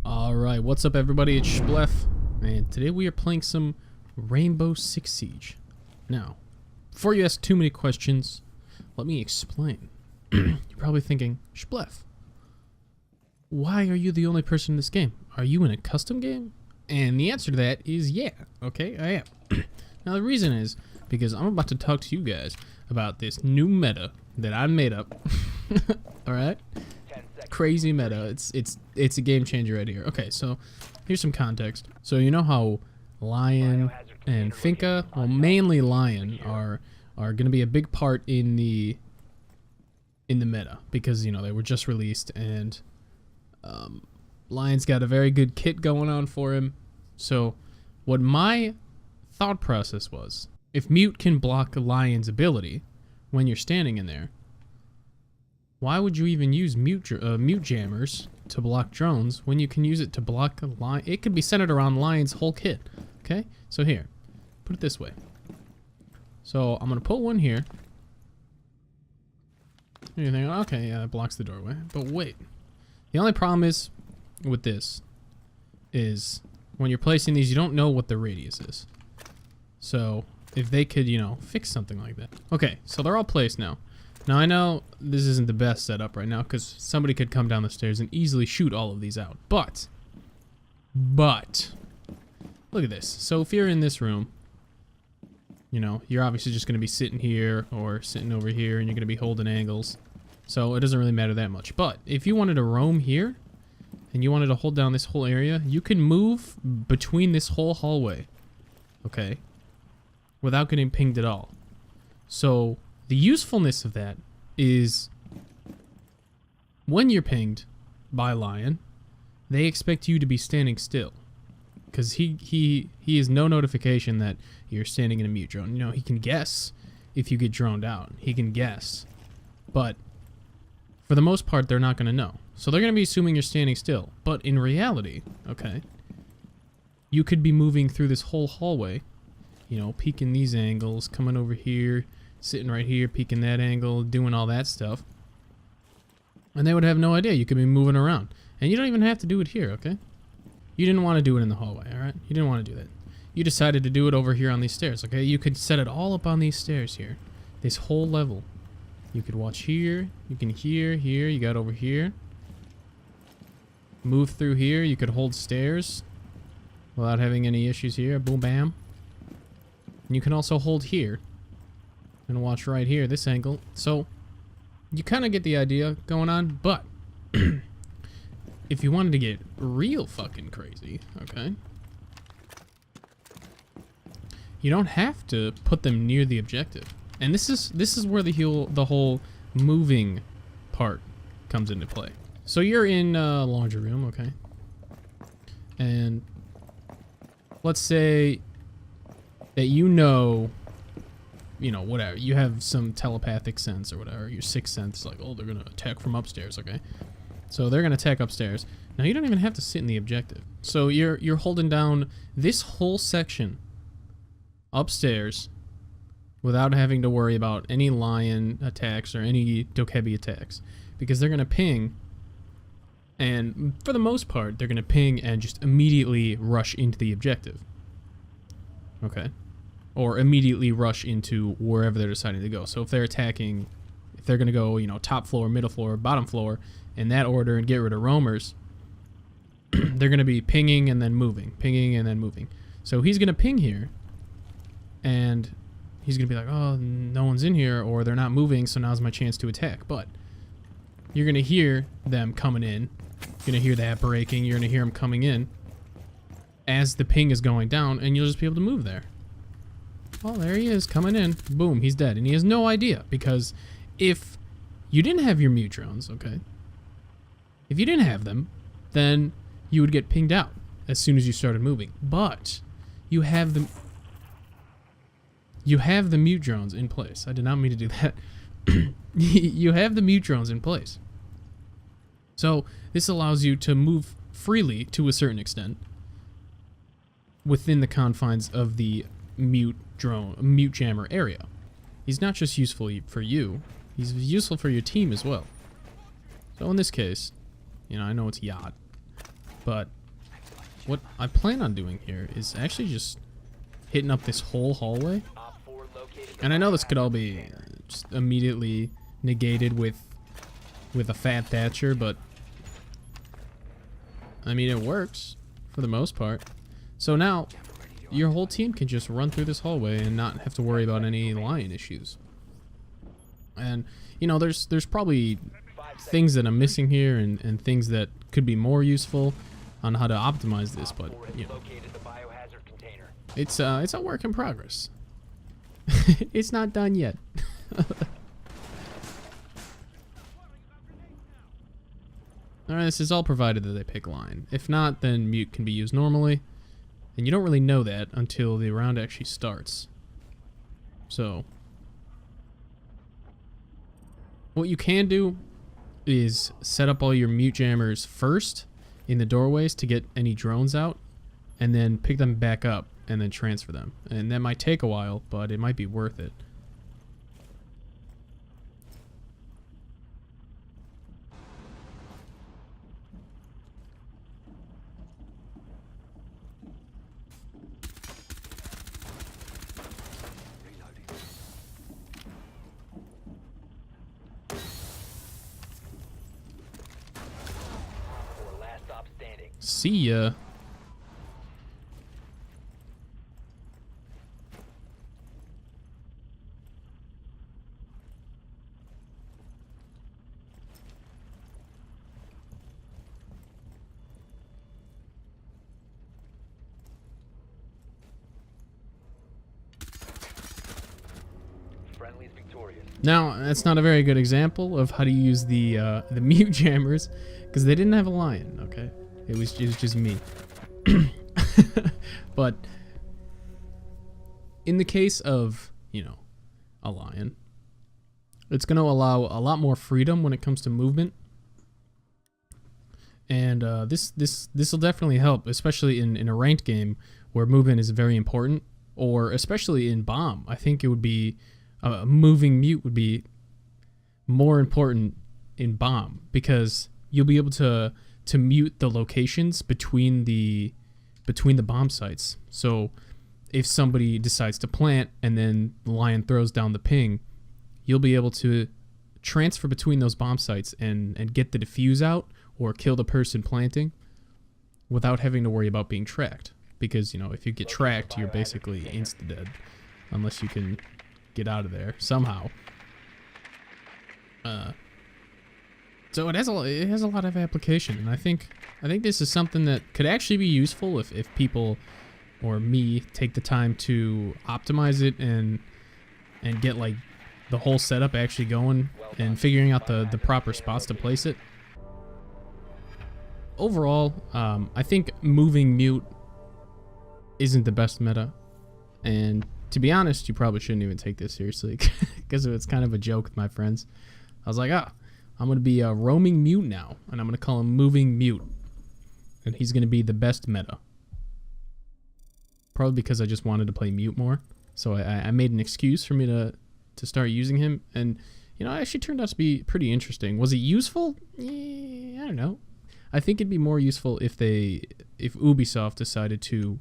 Alright, what's up everybody, it's Shblef, and today we are playing some Rainbow Six Siege. Now, before you ask too many questions, let me explain. You're probably thinking, Shblef, why are you the only person in this game? Are you in a custom game? And the answer to that is yeah, okay, I am. Now the reason is, because I'm about to talk to you guys about this new meta that I made up. Alright? Crazy meta. It's a game changer right here. Okay, so here's some context. So you know how Lion and Finka, well mainly Lion, are gonna be a big part in the meta because you know they were just released and Lion's got a very good kit going on for him. So what my thought process was, if Mute can block Lion's ability when you're standing in there, why would you even use mute jammers to block drones when you can use it to block a Lion? It could be centered around Lion's whole kit. Okay, so here, put it this way. So I'm gonna put one here. You're thinking, okay, yeah, that blocks the doorway. But wait, the only problem is with this is when you're placing these, you don't know what the radius is. So if they could, you know, fix something like that. Okay, so they're all placed now. Now I know this isn't the best setup right now because somebody could come down the stairs and easily shoot all of these out. But, look at this. So if you're in this room, you know, you're obviously just going to be sitting here or sitting over here and you're going to be holding angles. So it doesn't really matter that much. But if you wanted to roam here and you wanted to hold down this whole area, you can move between this whole hallway, okay, without getting pinged at all. So the usefulness of that is when you're pinged by Lion, they expect you to be standing still. Because he has no notification that you're standing in a mute drone. You know, he can guess if you get droned out. He can guess. But for the most part, they're not going to know. So they're going to be assuming you're standing still. But in reality, okay, you could be moving through this whole hallway, you know, peeking these angles, coming over here, sitting right here, peeking that angle, doing all that stuff. And they would have no idea. You could be moving around. And you don't even have to do it here, okay? You didn't want to do it in the hallway, alright? You didn't want to do that. You decided to do it over here on these stairs, okay? You could set it all up on these stairs here. This whole level. You could watch here. You can hear here. You got over here. Move through here. You could hold stairs without having any issues here. Boom, bam. And you can also hold here. And watch right here, this angle. So, you kind of get the idea going on, but if you wanted to get real fucking crazy, okay, you don't have to put them near the objective. And this is where the whole moving part comes into play. So you're in a laundry room, okay, and let's say that you know, whatever, you have some telepathic sense or whatever, your sixth sense, like, oh, they're gonna attack from upstairs, okay? So they're gonna attack upstairs. Now you don't even have to sit in the objective. So you're holding down this whole section upstairs without having to worry about any Lion attacks or any Dokkaebi attacks, because they're gonna ping, and for the most part, they're gonna ping and just immediately rush into the objective, okay? Or immediately rush into wherever they're deciding to go. So if they're attacking, if they're going to go, you know, top floor, middle floor, bottom floor, in that order and get rid of roamers, they're going to be pinging and then moving, pinging and then moving. So he's going to ping here, and he's going to be like, oh, no one's in here, or they're not moving, so now's my chance to attack. But you're going to hear them coming in. You're going to hear that breaking. You're going to hear them coming in as the ping is going down, and you'll just be able to move there. Oh, there he is, coming in. Boom, he's dead. And he has no idea, because if you didn't have your mute drones, okay, if you didn't have them, then you would get pinged out as soon as you started moving. But you have the mute drones in place. I did not mean to do that. You have the mute drones in place. So this allows you to move freely to a certain extent within the confines of the mute jammer area. He's not just useful for you, he's useful for your team as well. So in this case, you know, I know it's Yacht. But what I plan on doing here is actually just hitting up this whole hallway. And I know this could all be just immediately negated with a fat Thatcher, but I mean, it works for the most part. So now your whole team can just run through this hallway and not have to worry about any lion issues. And you know, there's probably things that I'm missing here and things that could be more useful on how to optimize this, but you know, it's a work in progress. It's not done yet. Alright, this is all provided that they pick line. If not, then mute can be used normally. And you don't really know that until the round actually starts. So, what you can do is set up all your mute jammers first in the doorways to get any drones out, and then pick them back up and then transfer them. And that might take a while, but it might be worth it. See ya. Now, that's not a very good example of how to use the mute jammers, because they didn't have a lion, okay? It was just me. But in the case of, you know, a lion, it's going to allow a lot more freedom when it comes to movement. And this will definitely help, especially in a ranked game where movement is very important, or especially in bomb. I think it would be moving mute would be more important in bomb, because you'll be able to mute the locations between the bomb sites. So if somebody decides to plant and then the lion throws down the ping, you'll be able to transfer between those bomb sites and get the defuse out or kill the person planting without having to worry about being tracked. Because, you know, if you get tracked, you're basically insta-dead unless you can get out of there somehow. So it has a lot of application, and I think this is something that could actually be useful if people or me take the time to optimize it and get like the whole setup actually going and figuring out the proper spots to place it. Overall, I think moving mute isn't the best meta, and to be honest, you probably shouldn't even take this seriously because it's kind of a joke with my friends. I was like, I'm going to be a roaming mute now, and I'm going to call him moving mute, and he's going to be the best meta. Probably because I just wanted to play mute more, so I made an excuse for me to start using him, and you know, it actually turned out to be pretty interesting. Was it useful? I don't know. I think it'd be more useful if Ubisoft decided to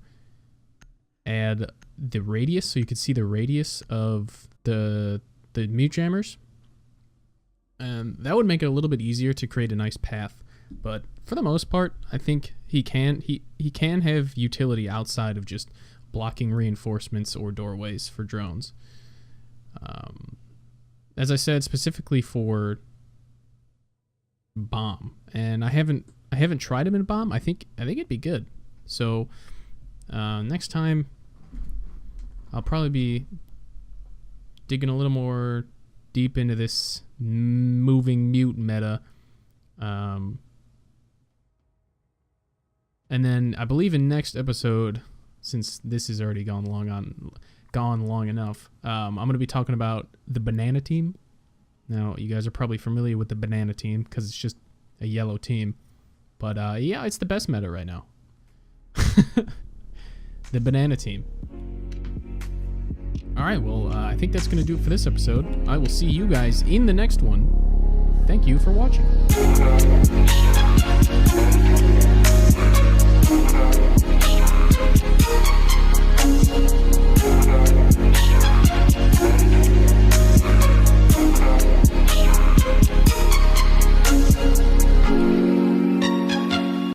add the radius, so you could see the radius of the mute jammers. That would make it a little bit easier to create a nice path. But for the most part, I think he can have utility outside of just blocking reinforcements or doorways for drones. As I said, specifically for bomb, and I haven't tried him in bomb. I think it'd be good. So next time I'll probably be digging a little more deep into this moving mute meta. And then I believe in next episode, since this has already gone long enough, I'm going to be talking about the banana team. Now, you guys are probably familiar with the banana team because it's just a yellow team. But yeah, it's the best meta right now. The banana team. Alright, well, I think that's going to do it for this episode. I will see you guys in the next one. Thank you for watching.